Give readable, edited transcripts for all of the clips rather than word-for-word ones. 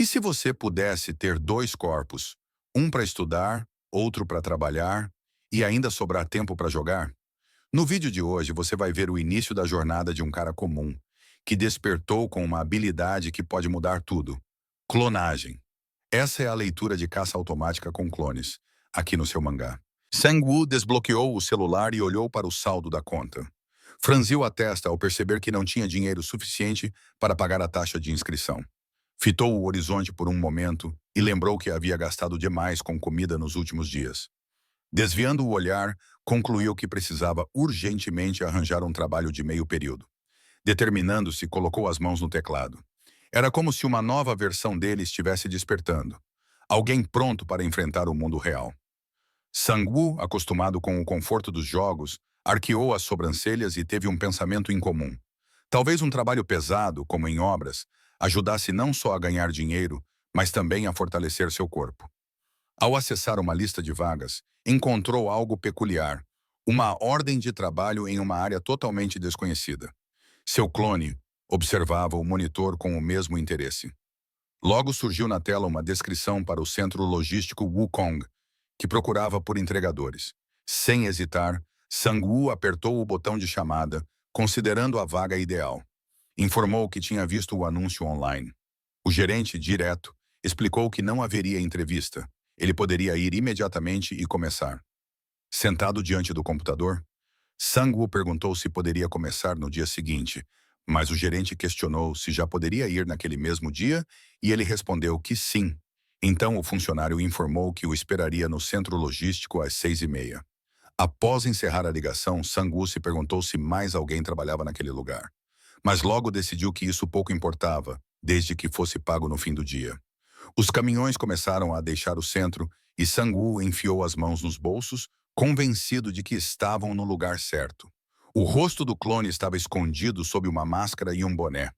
E se você pudesse ter dois corpos, um para estudar, outro para trabalhar, e ainda sobrar tempo para jogar? No vídeo de hoje você vai ver o início da jornada de um cara comum, que despertou com uma habilidade que pode mudar tudo: clonagem. Essa é a leitura de caça automática com clones, aqui no seu mangá. Sang-woo desbloqueou o celular e olhou para o saldo da conta. Franziu a testa ao perceber que não tinha dinheiro suficiente para pagar a taxa de inscrição. Fitou o horizonte por um momento e lembrou que havia gastado demais com comida nos últimos dias. Desviando o olhar, concluiu que precisava urgentemente arranjar um trabalho de meio período. Determinando-se, colocou as mãos no teclado. Era como se uma nova versão dele estivesse despertando. Alguém pronto para enfrentar o mundo real. Sang-woo, acostumado com o conforto dos jogos, arqueou as sobrancelhas e teve um pensamento incomum. Talvez um trabalho pesado, como em obras, ajudasse não só a ganhar dinheiro, mas também a fortalecer seu corpo. Ao acessar uma lista de vagas, encontrou algo peculiar: uma ordem de trabalho em uma área totalmente desconhecida. Seu clone observava o monitor com o mesmo interesse. Logo surgiu na tela uma descrição para o centro logístico Wukong, que procurava por entregadores. Sem hesitar, Sang-woo apertou o botão de chamada, considerando a vaga ideal. Informou que tinha visto o anúncio online. O gerente, direto, explicou que não haveria entrevista. Ele poderia ir imediatamente e começar. Sentado diante do computador, Sang-woo perguntou se poderia começar no dia seguinte, mas o gerente questionou se já poderia ir naquele mesmo dia e ele respondeu que sim. Então o funcionário informou que o esperaria no centro logístico às 6h30. Após encerrar a ligação, Sang-woo se perguntou se mais alguém trabalhava naquele lugar. Mas logo decidiu que isso pouco importava, desde que fosse pago no fim do dia. Os caminhões começaram a deixar o centro e Sang-woo enfiou as mãos nos bolsos, convencido de que estavam no lugar certo. O rosto do clone estava escondido sob uma máscara e um boné.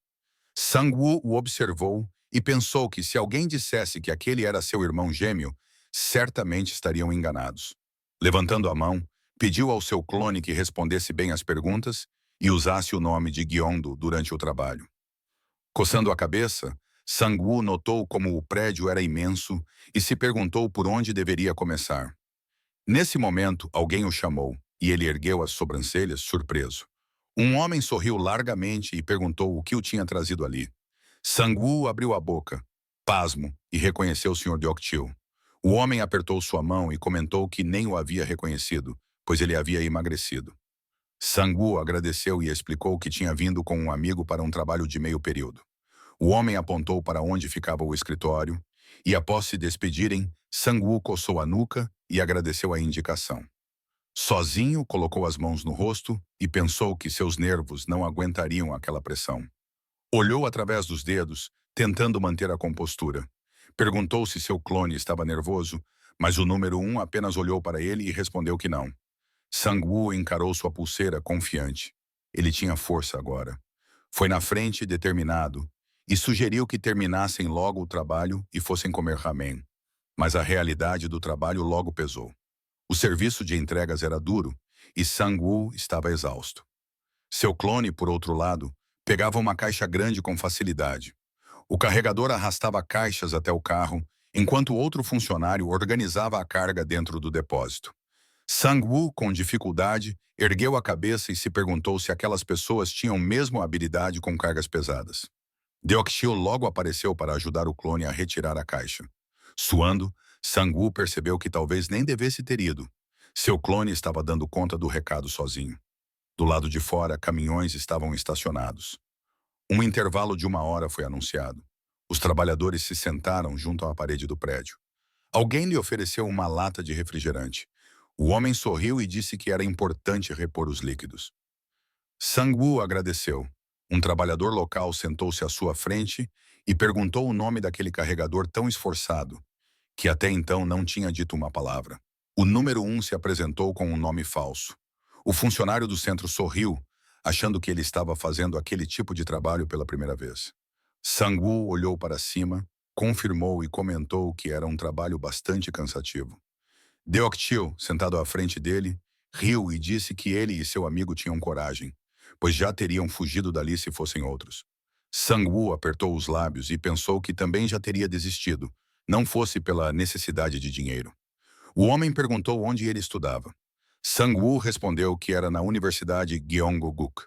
Sang-woo o observou e pensou que se alguém dissesse que aquele era seu irmão gêmeo, certamente estariam enganados. Levantando a mão, pediu ao seu clone que respondesse bem às perguntas e usasse o nome de Gyeongdo durante o trabalho. Coçando a cabeça, Sang-woo notou como o prédio era imenso e se perguntou por onde deveria começar. Nesse momento, alguém o chamou e ele ergueu as sobrancelhas, surpreso. Um homem sorriu largamente e perguntou o que o tinha trazido ali. Sang-woo abriu a boca, pasmo, e reconheceu o Sr. Deok-chil. O homem apertou sua mão e comentou que nem o havia reconhecido, pois ele havia emagrecido. Sang-woo agradeceu e explicou que tinha vindo com um amigo para um trabalho de meio período. O homem apontou para onde ficava o escritório e, após se despedirem, Sang-woo coçou a nuca e agradeceu a indicação. Sozinho, colocou as mãos no rosto e pensou que seus nervos não aguentariam aquela pressão. Olhou através dos dedos, tentando manter a compostura. Perguntou se seu clone estava nervoso, mas o número 1 apenas olhou para ele e respondeu que não. Sang-woo encarou sua pulseira confiante. Ele tinha força agora. Foi na frente, determinado, e sugeriu que terminassem logo o trabalho e fossem comer ramen. Mas a realidade do trabalho logo pesou. O serviço de entregas era duro e Sang-woo estava exausto. Seu clone, por outro lado, pegava uma caixa grande com facilidade. O carregador arrastava caixas até o carro, enquanto outro funcionário organizava a carga dentro do depósito. Sang-woo, com dificuldade, ergueu a cabeça e se perguntou se aquelas pessoas tinham mesmo habilidade com cargas pesadas. Deok-chil logo apareceu para ajudar o clone a retirar a caixa. Suando, Sang-woo percebeu que talvez nem devesse ter ido. Seu clone estava dando conta do recado sozinho. Do lado de fora, caminhões estavam estacionados. Um intervalo de 1 hora foi anunciado. Os trabalhadores se sentaram junto à parede do prédio. Alguém lhe ofereceu uma lata de refrigerante. O homem sorriu e disse que era importante repor os líquidos. Sang-woo agradeceu. Um trabalhador local sentou-se à sua frente e perguntou o nome daquele carregador tão esforçado, que até então não tinha dito uma palavra. O número 1 se apresentou com um nome falso. O funcionário do centro sorriu, achando que ele estava fazendo aquele tipo de trabalho pela primeira vez. Sang-woo olhou para cima, confirmou e comentou que era um trabalho bastante cansativo. Deok-chil, sentado à frente dele, riu e disse que ele e seu amigo tinham coragem, pois já teriam fugido dali se fossem outros. Sang-woo apertou os lábios e pensou que também já teria desistido, não fosse pela necessidade de dinheiro. O homem perguntou onde ele estudava. Sang-woo respondeu que era na Universidade Gyeongguk.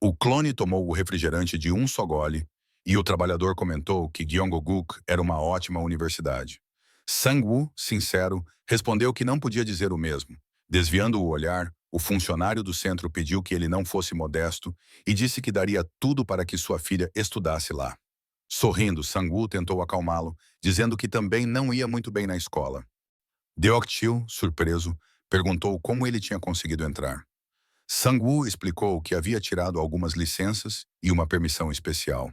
O clone tomou o refrigerante de um só gole e o trabalhador comentou que Gyeongguk era uma ótima universidade. Sang-woo, sincero, respondeu que não podia dizer o mesmo. Desviando o olhar, o funcionário do centro pediu que ele não fosse modesto e disse que daria tudo para que sua filha estudasse lá. Sorrindo, Sang-woo tentou acalmá-lo, dizendo que também não ia muito bem na escola. Deok-chil, surpreso, perguntou como ele tinha conseguido entrar. Sang-woo explicou que havia tirado algumas licenças e uma permissão especial.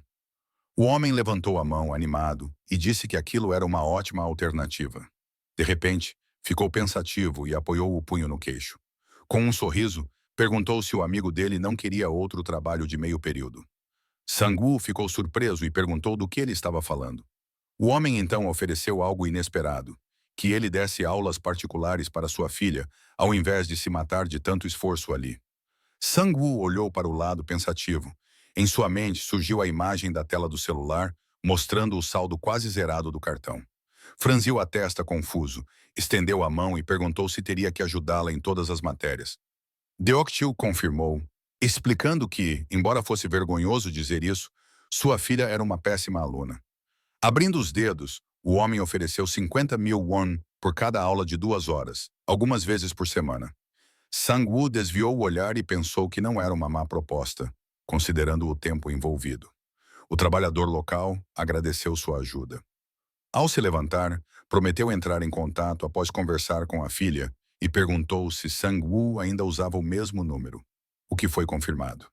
O homem levantou a mão, animado, e disse que aquilo era uma ótima alternativa. De repente, ficou pensativo e apoiou o punho no queixo. Com um sorriso, perguntou se o amigo dele não queria outro trabalho de meio período. Sang-woo ficou surpreso e perguntou do que ele estava falando. O homem então ofereceu algo inesperado, que ele desse aulas particulares para sua filha, ao invés de se matar de tanto esforço ali. Sang-woo olhou para o lado pensativo. Em sua mente surgiu a imagem da tela do celular, mostrando o saldo quase zerado do cartão. Franziu a testa confuso, estendeu a mão e perguntou se teria que ajudá-la em todas as matérias. Deok-chil confirmou, explicando que, embora fosse vergonhoso dizer isso, sua filha era uma péssima aluna. Abrindo os dedos, o homem ofereceu 50.000 won por cada aula de 2 horas, algumas vezes por semana. Sang-woo desviou o olhar e pensou que não era uma má proposta, considerando o tempo envolvido. O trabalhador local agradeceu sua ajuda. Ao se levantar, prometeu entrar em contato após conversar com a filha e perguntou se Sang-woo ainda usava o mesmo número, o que foi confirmado.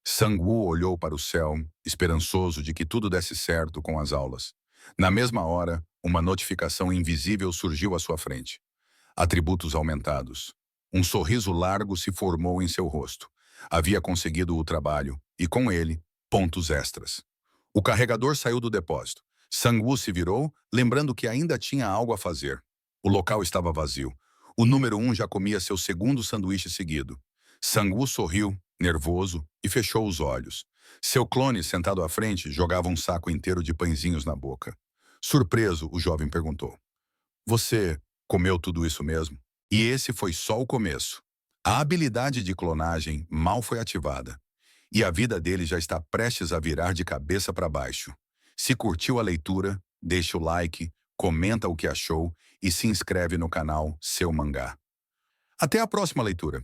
Sang-woo olhou para o céu, esperançoso de que tudo desse certo com as aulas. Na mesma hora, uma notificação invisível surgiu à sua frente. Atributos aumentados. Um sorriso largo se formou em seu rosto. Havia conseguido o trabalho, e com ele, pontos extras. O carregador saiu do depósito. Sang-woo se virou, lembrando que ainda tinha algo a fazer. O local estava vazio. O número 1 já comia seu segundo sanduíche seguido. Sang-woo sorriu, nervoso, e fechou os olhos. Seu clone, sentado à frente, jogava um saco inteiro de pãezinhos na boca. Surpreso, o jovem perguntou: Você comeu tudo isso mesmo? E esse foi só o começo. A habilidade de clonagem mal foi ativada. E a vida dele já está prestes a virar de cabeça para baixo. Se curtiu a leitura, deixa o like, comenta o que achou e se inscreve no canal Seu Mangá. Até a próxima leitura!